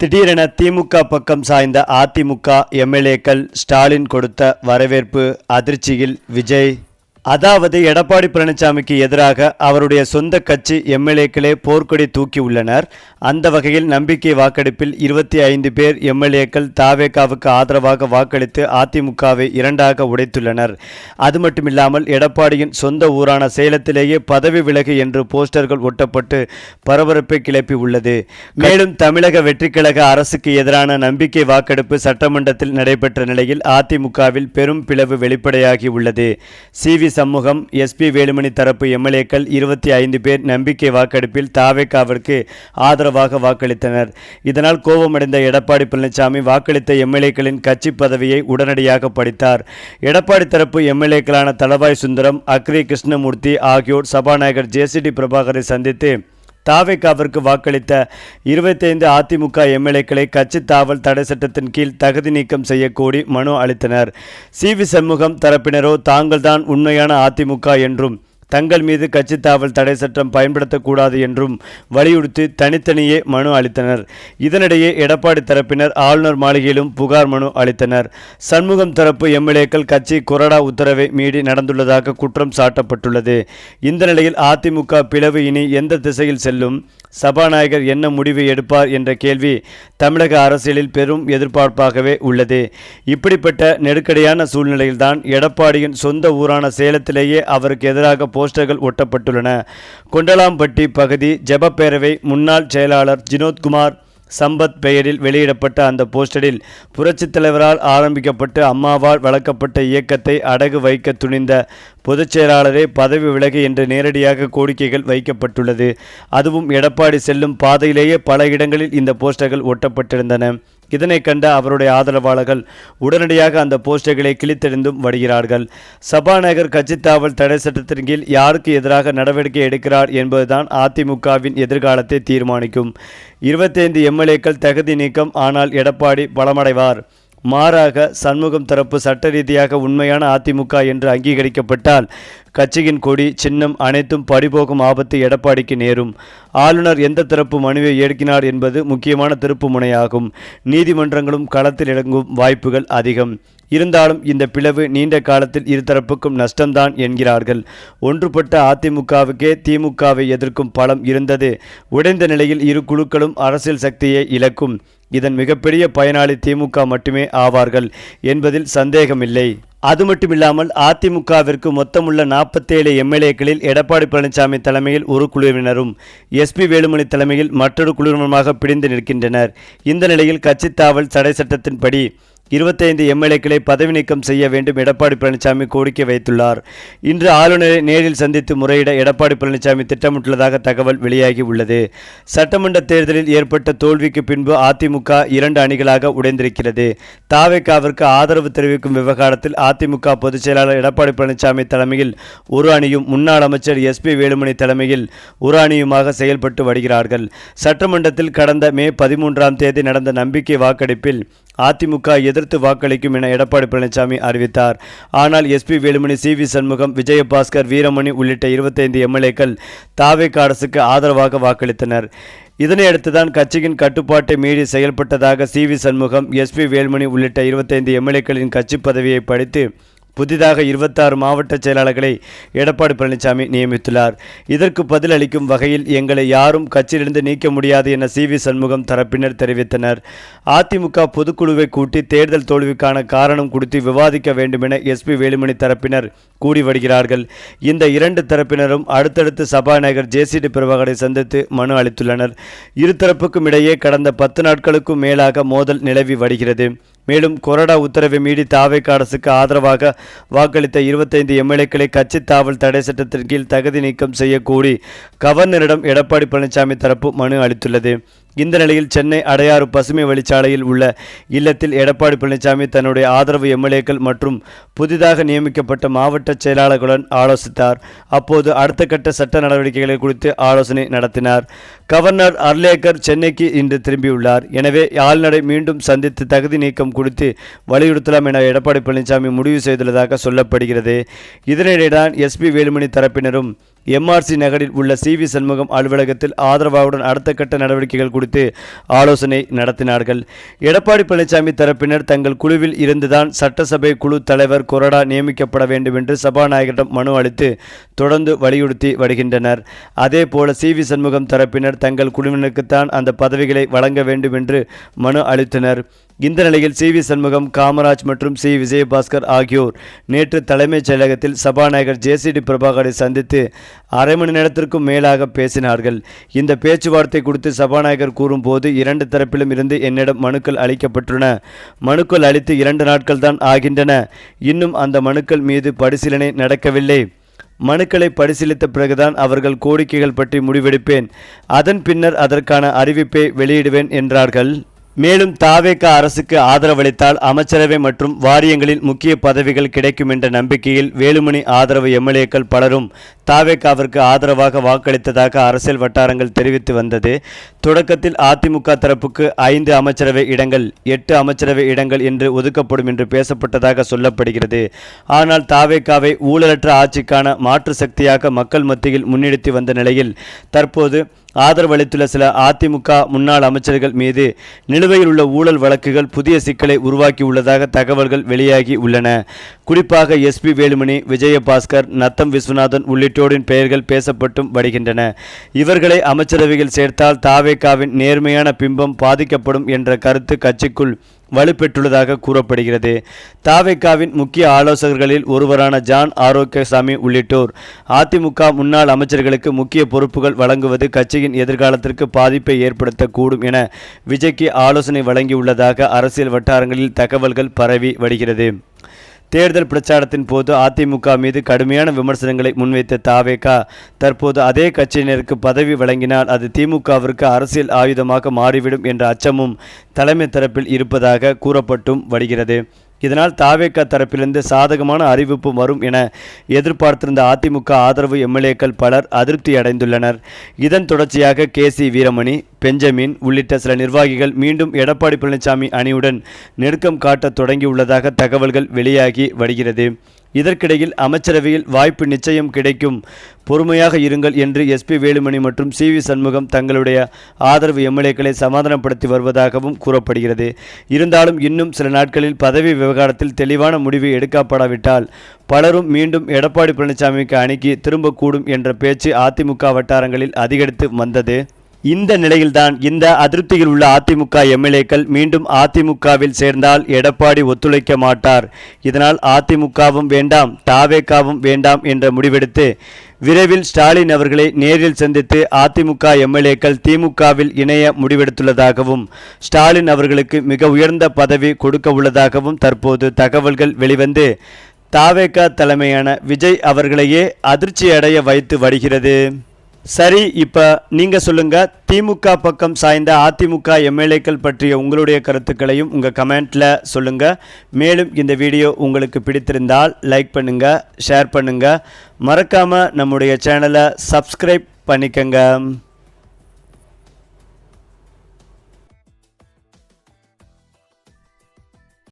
திடீரென திமுக பக்கம் சாய்ந்த அதிமுக எம்எல்ஏக்கள் ஸ்டாலின் கொடுத்த வரவேற்பு அதிர்ச்சியில் விஜய். அதாவது எடப்பாடி பழனிசாமிக்கு எதிராக அவருடைய சொந்த கட்சி எம்எல்ஏக்களே போர்க்கொடி தூக்கி உள்ளனர். அந்த வகையில் நம்பிக்கை வாக்கெடுப்பில் 25 பேர் எம்எல்ஏக்கள் தாவேகாவுக்கு ஆதரவாக வாக்களித்து அதிமுகவை இரண்டாக உடைத்துள்ளனர். அது மட்டுமில்லாமல் எடப்பாடியின் சொந்த ஊரான சேலத்திலேயே பதவி விலகு என்று போஸ்டர்கள் ஒட்டப்பட்டு பரபரப்பை கிளப்பி உள்ளது. மேலும் தமிழக வெற்றிக்கழக அரசுக்கு எதிரான நம்பிக்கை வாக்கெடுப்பு சட்டமன்றத்தில் நடைபெற்ற நிலையில் அதிமுகவில் பெரும் பிளவு வெளிப்படையாகி உள்ளது. சி.வி. சண்முகம், எஸ்.பி. வேலுமணி தரப்பு எம்எல்ஏக்கள் 25 பேர் நம்பிக்கை வாக்கெடுப்பில் தாவேகாவிற்கு ஆதரவாக வாக்களித்தனர். இதனால் கோபமடைந்த எடப்பாடி பழனிசாமி வாக்களித்த எம்எல்ஏக்களின் கட்சி பதவியை உடனடியாக பறித்தார். எடப்பாடி தரப்பு எம்எல்ஏக்களான தளவாய் சுந்தரம், அக்ரி கிருஷ்ணமூர்த்தி ஆகியோர் சபாநாயகர் ஜே.சி.டி. பிரபாகரை சந்தித்து தாவேகாவிற்கு வாக்களித்த 25 அதிமுக எம்எல்ஏக்களை கட்சி தாவல் தடை சட்டத்தின் கீழ் தகுதி நீக்கம் செய்யக்கோரி மனு அளித்தனர். சி.வி. சண்முகம் தரப்பினரோ தாங்கள்தான் உண்மையான அதிமுக என்றும் தங்கள் மீது கட்சி தாவல் தடை சட்டம் பயன்படுத்தக்கூடாது என்றும் வலியுறுத்தி தனித்தனியே மனு அளித்தனர். இதனிடையே எடப்பாடி தரப்பினர் ஆளுநர் மாளிகையிலும் புகார் மனு அளித்தனர். சண்முகம் தரப்பு எம்எல்ஏக்கள் கட்சி கொறடா உத்தரவை மீறி நடந்துள்ளதாக குற்றம் சாட்டப்பட்டுள்ளது. இந்த நிலையில் அதிமுக பிளவு இனி எந்த திசையில் செல்லும், சபாநாயகர் என்ன முடிவு எடுப்பார் என்ற கேள்வி தமிழக அரசியலில் பெரும் எதிர்பார்ப்பாகவே உள்ளது. இப்படிப்பட்ட நெருக்கடியான சூழ்நிலையில்தான் எடப்பாடியின் சொந்த ஊரான சேலத்திலேயே அவருக்கு எதிராக போஸ்டர்கள் ஒட்டப்பட்டுள்ளன. கொண்டலாம்பட்டி பகுதி ஜெபப்பேரவை முன்னாள் செயலாளர் ஜினோத்குமார் சம்பத் பெயரில் வெளியிடப்பட்ட அந்த போஸ்டரில் புரட்சித் தலைவரால் ஆரம்பிக்கப்பட்டு அம்மாவால் வளர்க்கப்பட்ட இயக்கத்தை அடகு வைக்க துணிந்த பொதுச் செயலாளரே பதவி விலகு என்று நேரடியாக கோரிக்கைகள் வைக்கப்பட்டுள்ளது. அதுவும் எடப்பாடி செல்லும் பாதையிலேயே பல இடங்களில் இந்த போஸ்டர்கள் ஒட்டப்பட்டிருந்தன. இதனை கண்ட அவருடைய ஆதரவாளர்கள் உடனடியாக அந்த போஸ்டர்களை கிழித்தெறிந்தும் வருகிறார்கள். சபாநாயகர் கட்சி தாவல் தடை சட்டத்தின் கீழ் யாருக்கு எதிராக நடவடிக்கை எடுக்கிறார் என்பதுதான் அதிமுகவின் எதிர்காலத்தை தீர்மானிக்கும். 25 எம்எல்ஏக்கள் தகுதி நீக்கம் ஆனால் எடப்பாடி பலமடைவார். மாறாக சண்முகம் தரப்பு சட்ட ரீதியாக உண்மையான அதிமுக என்று அங்கீகரிக்கப்பட்டால் கட்சியின் கொடி சின்னம் அனைத்தும் பறிபோகும் ஆபத்து எடப்பாடிக்கு நேரும். ஆளுநர் எந்த தரப்பு மனுவை ஏற்கினார் என்பது முக்கியமான திருப்பு முனையாகும். நீதிமன்றங்களும் களத்தில் இறங்கும் வாய்ப்புகள் அதிகம். இருந்தாலும் இந்த பிளவு நீண்ட காலத்தில் இருதரப்புக்கும் நஷ்டம்தான் என்கிறார்கள். ஒன்றுபட்ட அதிமுகவுக்கே திமுகவை எதிர்க்கும் பலம் இருந்தது. உடைந்த நிலையில் இரு குழுக்களும் அரசியல் சக்தியை இழக்கும். இதன் மிகப்பெரிய பயனாளி திமுக மட்டுமே ஆவார்கள் என்பதில் சந்தேகமில்லை. அது மட்டுமில்லாமல் அதிமுகவிற்கு மொத்தமுள்ள 47 எம்எல்ஏக்களில் எடப்பாடி பழனிசாமி தலைமையில் ஒரு குழுவினரும் எஸ்.பி. வேலுமணி தலைமையில் மற்றொரு குழுவினருமாக பிடிந்து நிற்கின்றனர். இந்த நிலையில் கட்சி தாவல் தடை சட்டத்தின்படி 25 எம்எல்ஏக்களை பதவி நீக்கம் செய்ய வேண்டும் எடப்பாடி பழனிசாமி கோரிக்கை வைத்துள்ளார். இன்று ஆளுநரை நேரில் சந்தித்து முறையிட எடப்பாடி பழனிசாமி திட்டமிட்டுள்ளதாக தகவல் வெளியாகி உள்ளது. சட்டமன்ற தேர்தலில் ஏற்பட்ட தோல்விக்கு பின்பு அதிமுக 2 அணிகளாக உடைந்திருக்கிறது. தாவேகாவிற்கு ஆதரவு தெரிவிக்கும் விவகாரத்தில் அதிமுக பொதுச் செயலாளர் எடப்பாடி பழனிசாமி தலைமையில் ஒரு அணியும் முன்னாள் அமைச்சர் எஸ்.பி. வேலுமணி தலைமையில் ஒரு அணியுமாக செயல்பட்டு வருகிறார்கள். சட்டமன்றத்தில் கடந்த மே 13ஆம் தேதி நடந்த நம்பிக்கை வாக்கெடுப்பில் அதிமுக எதிர்த்து வாக்களிக்கும் என எடப்பாடி பழனிசாமி அறிவித்தார். ஆனால் எஸ்.பி. வேலுமணி, சி.வி. சண்முகம், விஜயபாஸ்கர், வீரமணி உள்ளிட்ட 25 எம்எல்ஏக்கள் தாவேகா அரசுக்கு ஆதரவாக வாக்களித்தனர். இதனையடுத்துதான் கட்சியின் கட்டுப்பாட்டை மீறி செயல்பட்டதாக சி.வி. சண்முகம், எஸ்.பி. வேலுமணி உள்ளிட்ட 25 எம்எல்ஏக்களின் கட்சி பதவியை பறித்து புதிதாக 26 மாவட்ட செயலாளர்களை எடப்பாடி பழனிசாமி நியமித்துள்ளார். இதற்கு பதில் அளிக்கும் வகையில் எங்களை யாரும் கட்சியிலிருந்து நீக்க முடியாது என சி.வி. சண்முகம் தரப்பினர் தெரிவித்தனர். அதிமுக பொதுக்குழுவை கூட்டி தேர்தல் தோல்விக்கான காரணம் குறித்து விவாதிக்க வேண்டும் என எஸ்.பி. வேலுமணி தரப்பினர் கூடி வருகிறார்கள். இந்த 2 தரப்பினரும் அடுத்தடுத்து சபாநாயகர் ஜே.சி.டி. பிரபாகரை சந்தித்து மனு அளித்துள்ளனர். இருதரப்புக்கும் இடையே கடந்த 10 நாட்களுக்கும் மேலாக மோதல் நிலவி வருகிறது. மேலும் கொறடா உத்தரவை மீறி தாவேகா அரசுக்கு ஆதரவாக வாக்களித்த 25 எம்எல்ஏக்களை கட்சி தாவல் தடை சட்டத்தின் கீழ் தகுதி நீக்கம் செய்யக்கூடி கவர்னரிடம் எடப்பாடி பழனிசாமி தரப்பு மனு அளித்துள்ளது. இந்த நிலையில் சென்னை அடையாறு பசுமை வழிச்சாலையில் உள்ள இல்லத்தில் எடப்பாடி பழனிசாமி தன்னுடைய ஆதரவு எம்எல்ஏக்கள் மற்றும் புதிதாக நியமிக்கப்பட்ட மாவட்ட செயலாளர்களுடன் ஆலோசித்தார். அப்போது அடுத்த கட்ட சட்ட நடவடிக்கைகளை குறித்து ஆலோசனை நடத்தினார். கவர்னர் அர்லேக்கர் சென்னைக்கு இன்று திரும்பியுள்ளார். எனவே ஆளுநரை மீண்டும் சந்தித்து தகுதி நீக்கம் குறித்து வலியுறுத்தலாம் என எடப்பாடி பழனிசாமி முடிவு செய்துள்ளதாக சொல்லப்படுகிறது. இதனிடையேதான் எஸ்.பி. வேலுமணி தரப்பினரும் எம்ஆர்சி நகரில் உள்ள சி.வி. சண்முகம் அலுவலகத்தில் ஆதரவாவுடன் அடுத்த கட்ட நடவடிக்கைகள் குறித்து ஆலோசனை நடத்தினார்கள். எடப்பாடி பழனிசாமி தரப்பினர் தங்கள் குழுவில் இருந்துதான் சட்டசபை குழு தலைவர் கொறடா நியமிக்கப்பட வேண்டும் என்று சபாநாயகரிடம் மனு அளித்து தொடர்ந்து வலியுறுத்தி வருகின்றனர். அதேபோல சி.வி. சண்முகம் தரப்பினர் தங்கள் குழுவினருக்குத்தான் அந்த பதவிகளை வழங்க வேண்டும் என்று மனு அளித்தனர். இந்த நிலையில் சி.வி. சண்முகம், காமராஜ் மற்றும் சி. விஜயபாஸ்கர் ஆகியோர் நேற்று தலைமைச் செயலகத்தில் சபாநாயகர் ஜே.சி.டி. பிரபாகரை சந்தித்து அரை மணி நேரத்திற்கும் மேலாக பேசினார்கள். இந்த பேச்சுவார்த்தை குறித்து சபாநாயகர் கூறும்போது, 2 தரப்பிலும் இருந்து என்னிடம் மனுக்கள் அளிக்கப்பட்டுள்ளன. மனுக்கள் அளித்து 2 நாட்கள் தான் ஆகின்றன. இன்னும் அந்த மனுக்கள் மீது பரிசீலனை நடக்கவில்லை. மனுக்களை பரிசீலித்த பிறகுதான் அவர்கள் கோரிக்கைகள் பற்றி முடிவெடுப்பேன். அதன் பின்னர் அதற்கான அறிவிப்பை வெளியிடுவேன் என்றார்கள். மேலும் தாவேகா அரசுக்கு ஆதரவளித்தால் அமைச்சரவை மற்றும் வாரியங்களில் முக்கிய பதவிகள் கிடைக்கும் என்ற நம்பிக்கையில் வேலுமணி ஆதரவு எம்எல்ஏக்கள் பலரும் தாவேகாவிற்கு ஆதரவாக வாக்களித்ததாக அரசியல் வட்டாரங்கள் தெரிவித்து வந்தது. தொடக்கத்தில் அதிமுக தரப்புக்கு 5 அமைச்சரவை இடங்கள், 8 அமைச்சரவை இடங்கள் என்று ஒதுக்கப்படும் என்று பேசப்பட்டதாக சொல்லப்படுகிறது. ஆனால் தாவேகாவை ஊழலற்ற ஆட்சிக்கான மாற்று சக்தியாக மக்கள் மத்தியில் முன்னிறுத்தி வந்த நிலையில் தற்போது ஆதரவளித்துள்ள சில அதிமுக முன்னாள் அமைச்சர்கள் மீது நிலுவையில் உள்ள ஊழல் வழக்குகள் புதிய சிக்கலை உருவாக்கியுள்ளதாக தகவல்கள் வெளியாகி உள்ளன. குறிப்பாக எஸ்பி வேலுமணி, விஜயபாஸ்கர், நத்தம் விஸ்வநாதன் உள்ளிட்டோரின் பெயர்கள் பேசப்பட்டும் வருகின்றன. இவர்களை அமைச்சரவையில் சேர்த்தால் தாவேகாவின் நேர்மையான பிம்பம் பாதிக்கப்படும் என்ற கருத்து கட்சிக்குள் வலுப்பெற்றுள்ளதாக கூறப்படுகிறது. தாவேகாவின் முக்கிய ஆலோசகர்களில் ஒருவரான ஜான் ஆரோக்கியசாமி உள்ளிட்டோர் அதிமுக முன்னாள் அமைச்சர்களுக்கு முக்கிய பொறுப்புகள் வழங்குவது கட்சியின் எதிர்காலத்திற்கு பாதிப்பை ஏற்படுத்தக்கூடும் என விஜய்க்கு ஆலோசனை வழங்கியுள்ளதாக அரசியல் வட்டாரங்களில் தகவல்கள் பரவி வருகிறது. தேர்தல் பிரச்சாரத்தின் போது அதிமுக மீது கடுமையான விமர்சனங்களை முன்வைத்த தாவேகா தற்போது அதே கட்சியினருக்கு பதவி வழங்கினால் அது திமுகவிற்கு அரசியல் ஆயுதமாக மாறிவிடும் என்ற அச்சமும் தலைமை தரப்பில் இருப்பதாக கூறப்பட்டும் வருகிறது. இதனால் தாவேகா தரப்பிலிருந்து சாதகமான அறிவிப்பு வரும் என எதிர்பார்த்திருந்த அதிமுக ஆதரவு எம்எல்ஏக்கள் பலர் அதிருப்தி அடைந்துள்ளனர். இதன் தொடர்ச்சியாக கே.சி. வீரமணி, பெஞ்சமின் உள்ளிட்ட சில நிர்வாகிகள் மீண்டும் எடப்பாடி பழனிசாமி அணியுடன் நெருக்கம் காட்ட தொடங்கியுள்ளதாக தகவல்கள் வெளியாகி வருகிறது. இதற்கிடையில் அமைச்சரவையில் வாய்ப்பு நிச்சயம் கிடைக்கும், பொறுமையாக இருங்கள் என்று எஸ்பி வேலுமணி மற்றும் சி.வி. சண்முகம் தங்களுடைய ஆதரவு எம்எல்ஏக்களை சமாதானப்படுத்தி வருவதாகவும் கூறப்படுகிறது. இருந்தாலும் இன்னும் சில நாட்களில் பதவி விவகாரத்தில் தெளிவான முடிவு எடுக்கப்படாவிட்டால் பலரும் மீண்டும் எடப்பாடி பழனிசாமிக்கு அணிக்கு திரும்பக்கூடும் என்ற பேச்சு அதிமுக வட்டாரங்களில் அதிகரித்து வந்தது. இந்த நிலையில்தான் இந்த அதிருப்தியில் உள்ள அதிமுக எம்எல்ஏக்கள் மீண்டும் அதிமுகவில் சேர்ந்தால் எடப்பாடி ஒத்துழைக்க மாட்டார், இதனால் அதிமுகவும் வேண்டாம் தாவேகாவும் வேண்டாம் என்ற முடிவெடுத்து விரைவில் ஸ்டாலின் அவர்களை நேரில் சந்தித்து அதிமுக எம்எல்ஏக்கள் திமுகவில் இணைய முடிவெடுத்துள்ளதாகவும் ஸ்டாலின் அவர்களுக்கு மிக உயர்ந்த பதவி கொடுக்க உள்ளதாகவும் தற்போது தகவல்கள் வெளிவந்து தாவேகா தலைமையான விஜய் அவர்களையே அதிர்ச்சி அடைய வைத்து வருகிறது. சரி, இப்போ நீங்கள் சொல்லுங்கள், திமுக பக்கம் சாய்ந்த அதிமுக எம்எல்ஏக்கள் பற்றிய உங்களுடைய கருத்துக்களையும் உங்கள் கமெண்ட்டில் சொல்லுங்கள். மேலும் இந்த வீடியோ உங்களுக்கு பிடித்திருந்தால் லைக் பண்ணுங்கள், ஷேர் பண்ணுங்கள், மறக்காமல் நம்முடைய சேனலை சப்ஸ்கிரைப் பண்ணிக்கங்க.